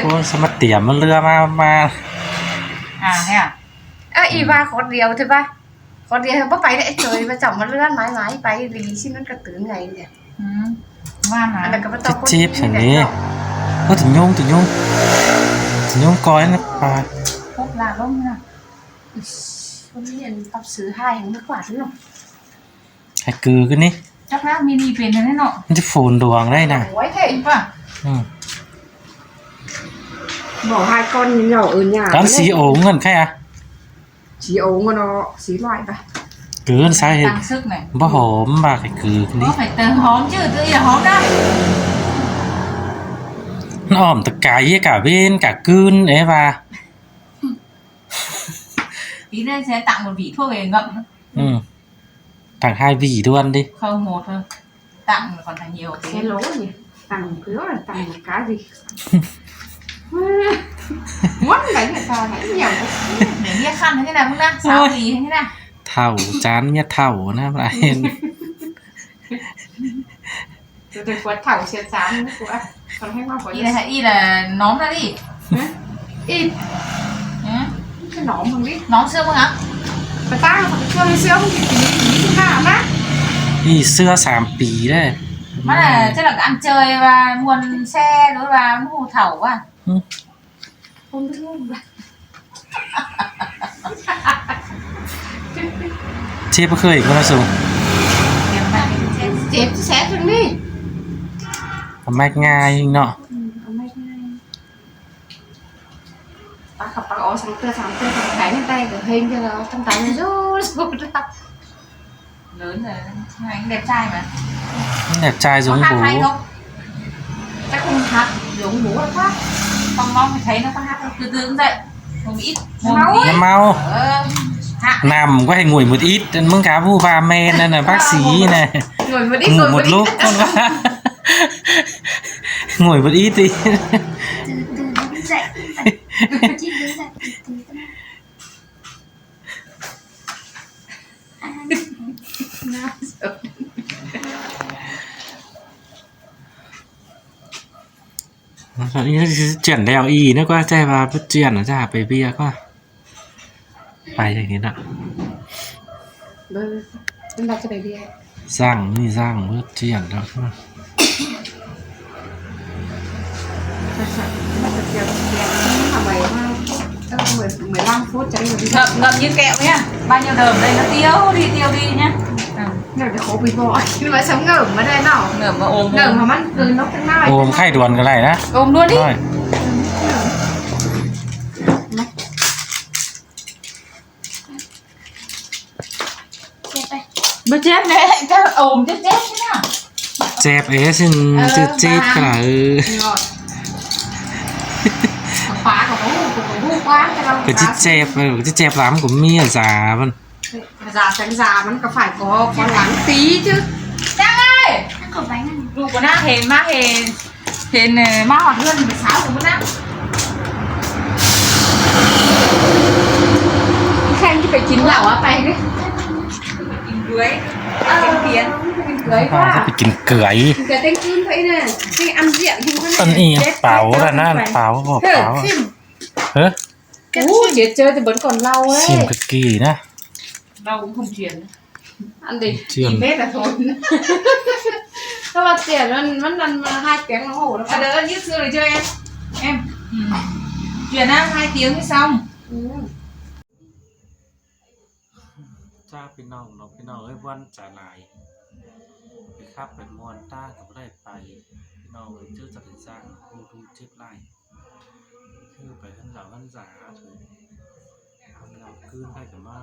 โอ้สมัติเตรียมมันเรือมาเนี่ยอีว่าคนเดียวใช่ปะคนเดียวเขาไปได้เฉยมาจับมันเลื่อนไม้ไปรีชิ้นนั้นกระตือไงเนี่ยว่ามาอันนั้นก็ไม่ต้อง จีบอย่างนี้ก็ถึงยุ่งก้อยนะปลาพบลาล้มนะคนนี้อันตับซื้อให้ยังไม่กว่าซื้อหรอกไข่กือกันนี่จักแล้วมีนีเป็นแน่นอนมันจะฟูนดวงได้นะไว้เท่ป่ะbỏ hai con nhỏ ở nhà cắn xí ống gần khai à xí ống mà nó xí loại vậy cứ sai hết bó hổm bà phải cứ cái đi phải tờ hóm chứ tự nhiên hóm đó nó ỏm tất cả bên cả cươn ấy và tí nữa sẽ tặng một vỉ thuốc về ngậm tặng 2 vỉ luôn đi không một thôi tặng còn thành nhiều thế lố nhỉ tặng cứ là tặng một cái gì muốn đánh người ta hãy nhiều để nghe khăn thế nàoมึงนะsao gì thế nào เท่าจานเนี่ยเท่านะอะไรtôi quật thẳng xiên sám của còn hay qua y là nón ra đi y cái nón không biết nón xưa không hả bà ta phải xưa không thì thứ nào má đi xưa 3 ปีđấy má là chắc là ăn chơi và nguồn xe đối và mua thầu quá không biết luônเชฟเคยก็มาส่งเจ็บแซ่ตรงนี้แม็กง่ายเนาะtaขับปากอ๋อ3 tia cái lên tay của hình cho nó trong tay nó rút ra lớn rồi anh đẹp trai mà đẹp trai giống bố chắc không hát giống bố là khác không mong thấy nó có hát đâu từ từ cũng dậy một ít mau nằm có hay ngồi một ít mưng cá vu va men nên là bác sĩ này ngủ một lúc con quá ngồi một ít đi chuyển đèo y nữa qua chơi và vứt chuyển nó ra về bia quaไปอย่างนี้นะสร้างนี่สร้างเพื่อเจียนแล้วเหมือน15 phút cho đi ngậm như kẹo nhá bao nhiêu đờm đây nó tiêu đi nhá ngậm để khổ bị bò nhưng mà sống ngậm ở đây nào ngậm mà ôm ngậm màมันคือนกข้างหน้า โอมไข่ด่วนกันไรนะ ôm luôn đi mà chết đấy cái ôm chết thế nào เจ็บเอ๊ะสิเจ็บกระkhóa của nó quá cho nó cái จ็บlắm của mi ở già vân già tránh giàมันก็phải có lắng tí chứ Trang ơi đủ của na hền ma hoạt hơn 16 của na khen cái phải chín lẩu á tay đấy chín cưới tiền cưới quá phảiกินเกลือ cái tên cún vậy nè cái ăn diện thì conอันนี้เปล่าแล้วนะเปล่าบอกเปล่าเฮ้ย chết chơi thì vẫn còn lâu ấy ชิมกะกี่นะ đâu cũng không chuyển ăn đi Chuyển. biết là thôi các bạn tiền nó ăn 2 tiếng nó hổ nó đỡ như xưa rồi chơi em chuyển ăn 2 tiếng mới xong จ้าพี่น้องเนาะพี่น้องเอ้ยวันจะลายไปครับไปมวนต้ากับได้ไปพี่น้องเอ้ยเจอจัดสร้างดูเจ็บไล่คือไปขั้นเหล่าขั้นจ๋าถึงเราขึ้นได้กับมา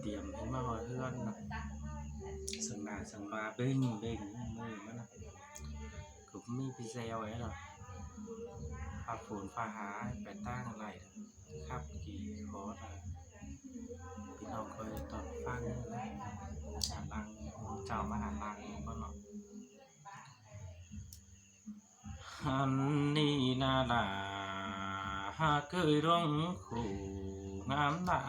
เตรียมให้มาหอยเพื่อนนะสังนาสังบาเบ้งมือมันนะก็มีพี่เซลไอ้เนาะพาฝนพาหาไปตั้งอะไรครับกี่คอร์สพี่น้องเคยตอนฟังนะหาลังเจ้ามาหาลังบ้างเนาะอันนี้น่าละหากเคยร้องคู่งามได้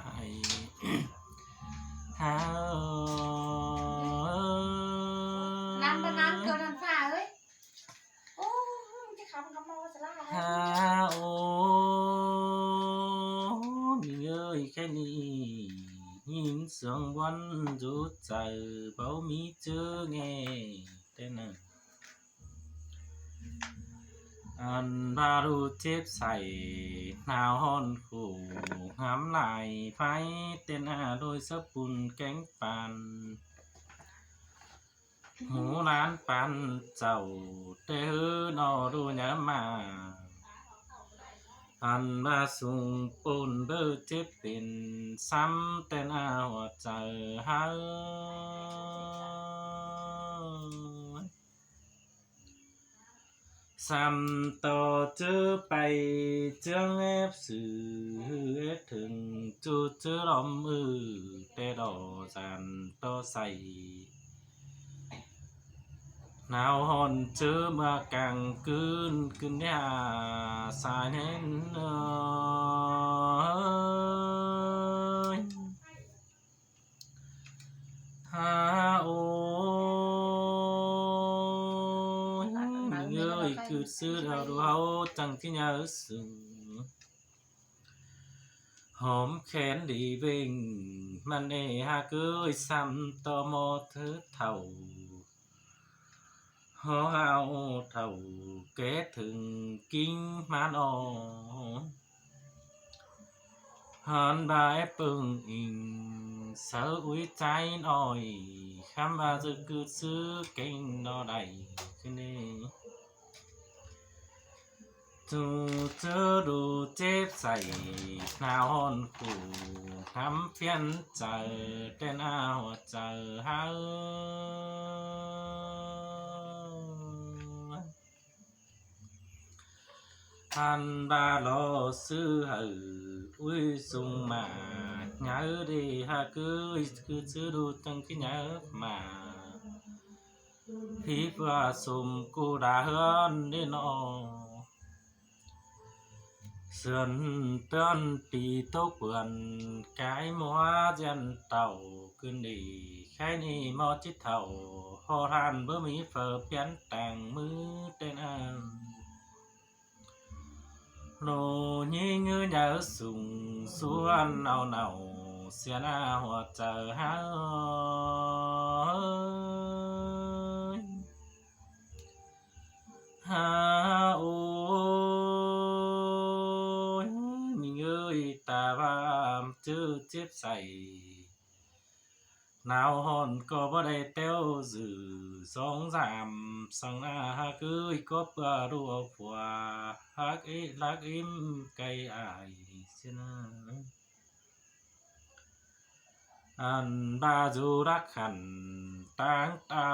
làm bên ăn cờ đàn phà ơi ำคำโมสลา ฮาโอนี่เอ้ยแค่นี้หินเสียงวันจุดใจเบามีเจอแง่แต่นั่นอันบารูเจ็บใส่หนาวฮ้อนขู่หามไหลไฟเต้นอาโดยสะปุ่นแกงปันหมูร้านปันเจ้าเตอหนอดูหยามาอันบาสุงปุ่นเบอเจ็บเป็นซ้ำเต้นอาหัวใจหาซ้ำต่อเจอไปเจืองเอฟสื่อเอฟถึงจุดเจอลมแต่ดอจันต่อใส่หนาวห่อนเจอเมื่อกลางคืนคืนยาสายเห็นฮาโอคือซื้อเราดูเขาจังที่ยาสึงหอมแขนดีเบ่งมันเอฮาเกยซ้ำต่อมอเธอเท่าหอเอาเท่าเกตถึงกิ้งมานอ่อนหันบายปึงอิงเสืออุ้ยใจน้อยคำว่าจะคือซื้อเก่งนอใดขึ้นนี่จูเจอดูเจ็บใส่หนาวฮ้อนขู่ทำเพี้ยนใจเต้นเอาใจหาอันบาลอซื้อหืออุ้ยส่งมาหงายดีฮะคือซื้อดูจังที่หงายมาพี่ว่าสมกูด่าเฮือนได้นอเสื่อนเตือนตีโต๊ะเปื่อนกายมัวยันเต่าขึ้นดีแค่นี้มอจิตเท่าพอทานเบื่อมีเฟอเปลี่ยนแต่งมือเต้นอันโลยี่เงือเยอะสูงส่วนเอาเสียหน้าหัวใจหาฮาโอมีเงยตาบามเจอเจ็บใส่หนาวฮ้อนก็บ่ได้เต้วสื่อสองสามสังอาฮักก็เพื่อรัวผัวฮักรักอิมไกอายเสียนะอันบาจูรักขันตั้งเต้า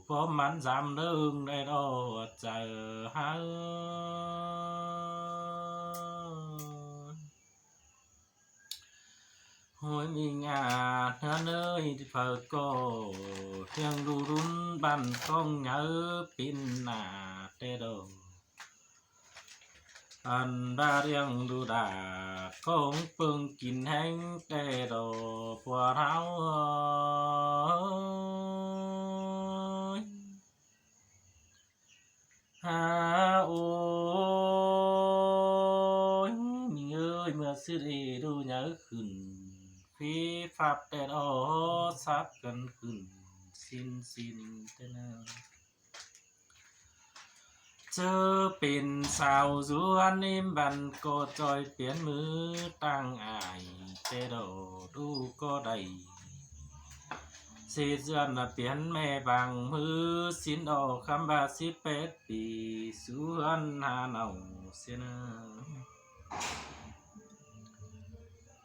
พอมันจำเรื่องได้ดอใจหาหอยมีงาเนื้อเนยที่เผอก็เพียงดูรุนบันกองเงาปินหน้าเตโดอันดาเรียงดูดาคงเปิงกินแห้งเตโดปัวเท้าฮาโอมีเอ้ยเมื่อสิริดูเนื้อขึ้นฟีฟับแต่ดอซับกันขึ้นสินแต่นาเจอเป็นสาวสวนนิ่มบันก็จอยเปลี่ยนมือตั้งอายแต่ดอดูก็ได้เสียเจือนเปลี่ยนแม่บางมือสินออกคำบา18 ปีสวนหาเนาเสียนะ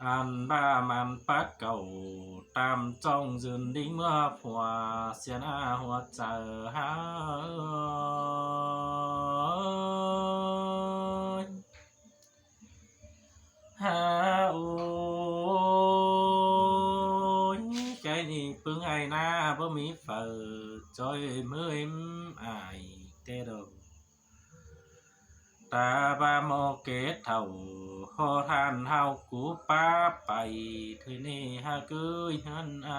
อันบ้ามันปักเก่าตามจ้องยืนดิ้งเมื่อผัวเสียหน้าหัวใจหาฮาโอใจนี่ปึงไอ้หน้าบ่มีเฟิดจอยมืออิ่มอายเตโดตาบาโมเกตเท่าขอทานเฮากูป้าไปเธอนี่ฮะเกยหันอ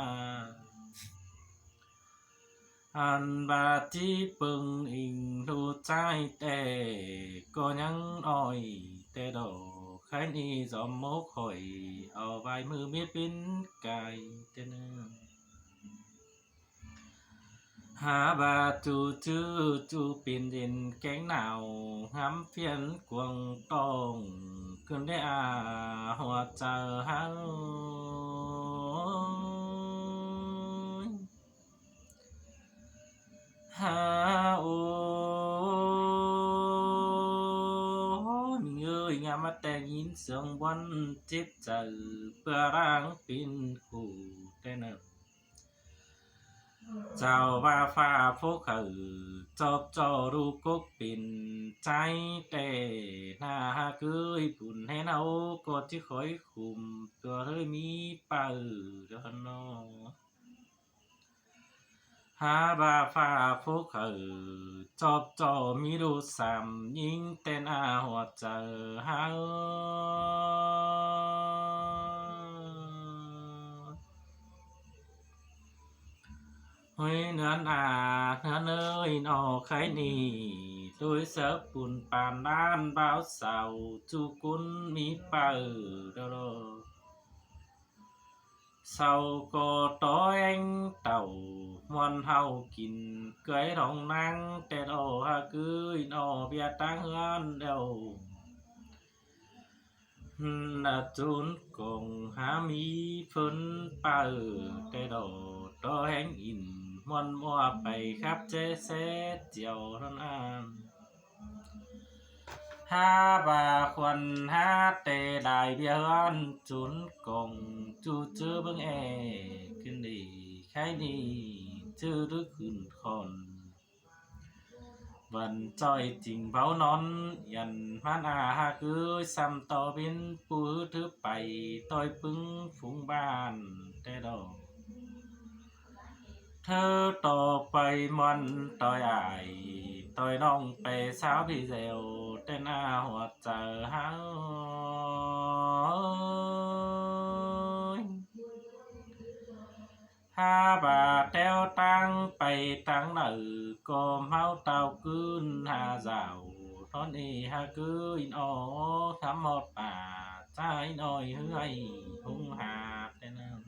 า อันบาที่ปึงอิงดูใจแต่ก็ยังอ่อยแต่ดอกใครนี่จอมมกหอยเอาใบมือเมียปิ้นไก่แต่เนื้อหาบาจูจื้อจูปินดินแกงหนาวหำเพียนกวงตองขึ้นได้หัวใจหาหาโอ้มีเอ้ยงามมาแต่ยินเสียงวันเจ็บใจเพื่อร่างปินคู่แต่เนอเจ้าว่าฟ้าโฟกจอบจอรูกกปินใจแต่หน้าเกยปุ่นให้เราก็ที่คอยคุมตัวเธอมีเป่าเดินนอหาบาฟ้าโฟกจอบจอมีดูสามยิงเต้นหัวใจหาเฮ้ยเนื้อเนื้อเนยนอไข่นี่ด้วยเสือปุ่นปานด้านบ่าวเสาจูกุนมีเป่าเดอเสาก็ต้อยanh tàu mòn hầu kín cưới rong năng tết ổ ha cưới nọ bia tăng hơn đầu là chốn cùng há mi phun pa tết ổต้อยanh in mòn mua bày khắp chế xét chiều thân an ha bà khuẩn ha tề đại bia hơn chốn cùng chú chưa bưng kinh đi khai đi chưa đức khẩn khòn vẫn trôi trình báo nón dần man ha cứ xăm to bên pu thứ bảy tôi pưng phúng bàn tê đồเธอต่อไปมันต่อยอายต่อยน้องไปสาวพี่เซลแต่หน้าหัวใจหาหาบาเต้วตั้งไปตั้งหนึ่งก็เมาเต้าขึ้นหาเจ้าตอนนี้หาคืออินอทำหมดป่าใจหน่อยเฮ้ยหุ่งหาแต่นั้น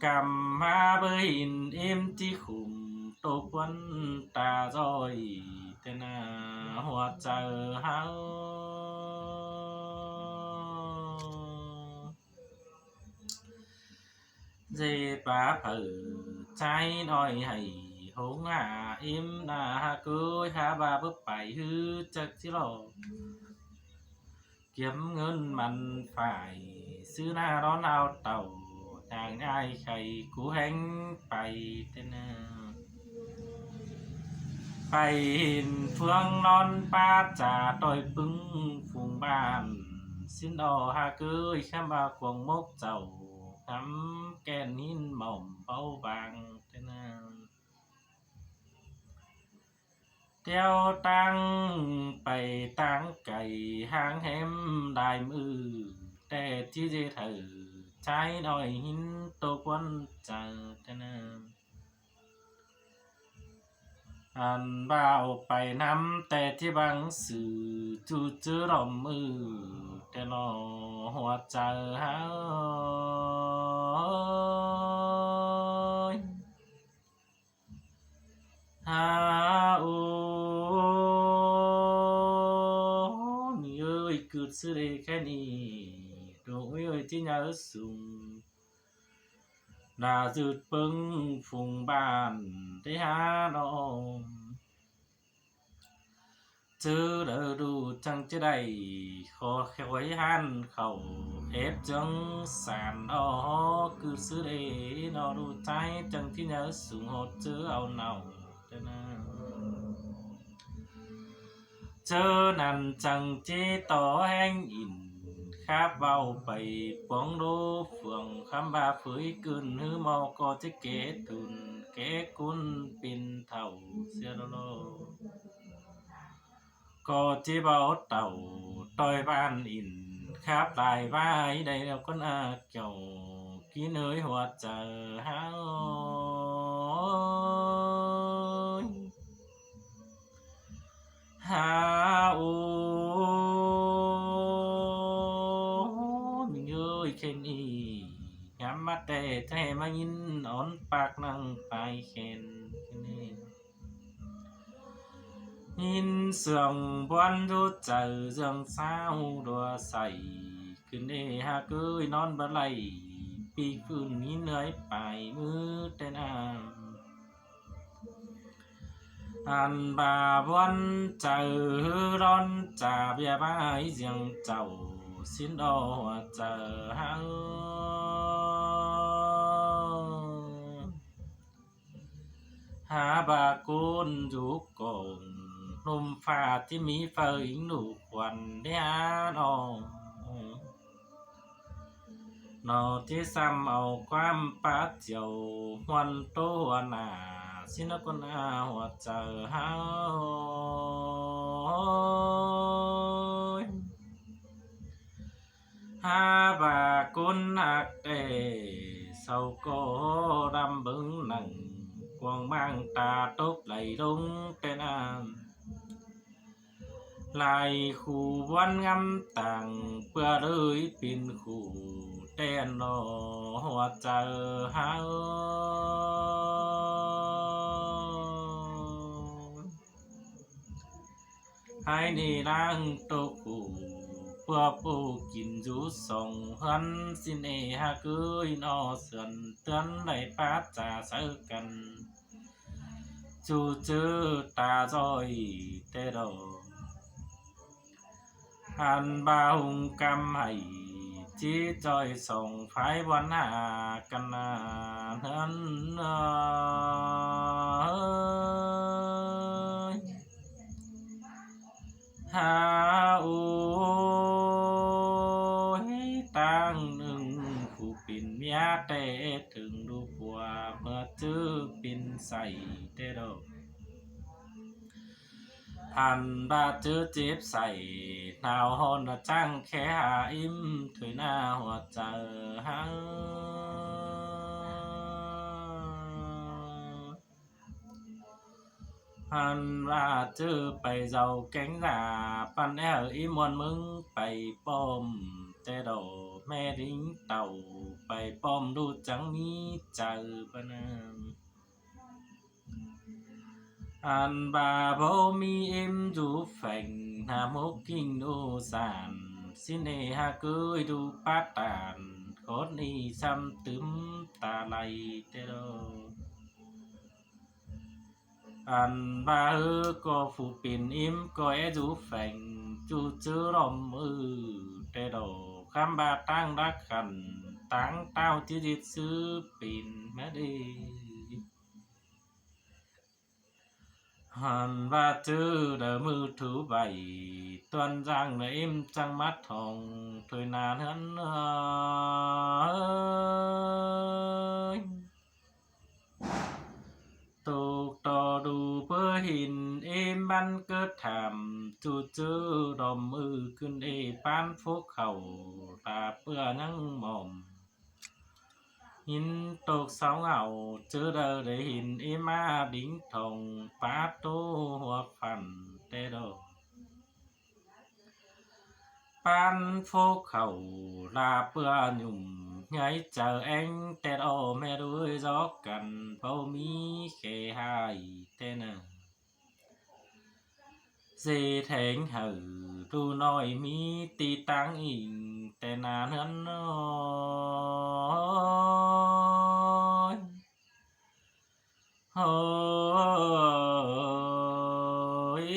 cầm ma bơi in em chỉ khủng tô quân ta rồi tên hoa chờ hao dê bá phở trái nói hay hống em na cưới ha ba bước bài hư chắc chứ lo kiếm ngân mặn phải xứ na đón ao tàu chàng ai khầy của hắn bày tên bày hình phương non ba trà tôi bưng phùng bàn xin đò ha cưới khám ba quần mốc dầu ngắm kèn hin mỏng bao vàng tên theo tăng bày tăng cày hang hém đài mưแต่ที่จะถือใช้หน่อยหินตัวควันเจอแต่เนิ่มอันบ่าวไปน้ำแต่ที่บังสื่อจูจื้อรอมมือแต่นอหัวใจหาหาโอ้มีเอ้ยเกิดสิ่งใดแค่นี้đối ơi chỉ nhớ sùng là rượt bưng phùng bàn thế há nó chứ đỡ đủ chẳng chứ đầy khó khói han khẩu ép chân sàn đó cứ xứ để nó đủ trái chẳng chỉ nhớ sùng hột chứ áo nào chớ nằm chẳng chế tỏ anh in kháp vào bầy bóng đô phường khám ba phơi cơn hư mau có chiếc kế tùn kế cún pin thầu xe lô có chế bao tàu tôi ban in kháp lại vai đây là con kiểu ký nơi hoạt chờ háo หาโอ้mình ơi khen y nhắm mắt để thế mà nhìn ón bạc năng phải khen nhìn sườn quan rút chờ dương sao đùa say cứ nê ha cưới non bờ lầy pi phun nhìn nơi phải mưa tên anh bà văn chờ đón trả bia bãi riêng chầu xin đo chờ hăng hà bà côn rú cồn nôm phaที่มีเฟยหนูควันเนี่ยนอที่ซ้ำเอาความป้าเจียวหวนตัวหนาสินคนอาหัวเจอเฮาหาบากุนหักเอเศร้าก็ดำบึงหนังกวางบางตาตกไหลลงเป็นอามลายคู่วันงำต่างเพื่อเลยเป็นคู่เต้นรอหัวเจอเฮาให้นี่นั่งโตคู่เพื่อปูกินจูส่งหันสินเอฮะกือนอเสือนเตือนไหลป้าจ่าเสือกันจูจื้อตาจอยเตโดหันบาหุงกำให้จีจอยส่งไฟวันหากันนาเฮินหาโอ้ยตั้งหนึ่งผู้ปิ่นเมียแต่ถึงดูกว่าเมื่อจื้อปิ่นใส่เตโดหันบาจื้อจีบใส่หนาวหอนจังแค่หาอิ่มถุยหน้าหัวเจอหังหันว่าจื้อไปเจ้าแก๊งหน้าปันแอลอีมวนมึงไปป้อมแต่ดอแม่ดิ้งเต่าไปป้อมดูจังมีเจอปะนามอันบาโบมีเอ็มดูแฝงหามกกิ่งดูสานสิเนหาเกยดูป้าตานโคตรนี่ซ้ำตึมตาไหลเตโดอันบาก็ฟูปินอิมก็เอดูแฝงจูจื้อลมเตโดคำบาตั้งรักขันตั้งเต้าที่ดิดซื้อปินมาดีหันว่าจื้อเดอมือถือใบตวนจังเดอิมจังมัดทองถอยนานหันตูกต่อดูเพื่อหินเอ็มบันเกิดถามจูจื้อดอมมือขึ้นเอปานพวกเขาตาเปื่อนั่งหม่อมหินตกเสาเหงาเจอเดอได้หินเอมาดิ้งทองปาโตหัวฟันเตโดปานโฟเขาลาเปื่อหนุ่มไงเจอเองแต่โอแม่ด้วยจอกกันเพรามีแค่หายเตนะเสแทงหือดูน้อยมีตีตังอิงแต่นานนั้นน้อยโอ้ย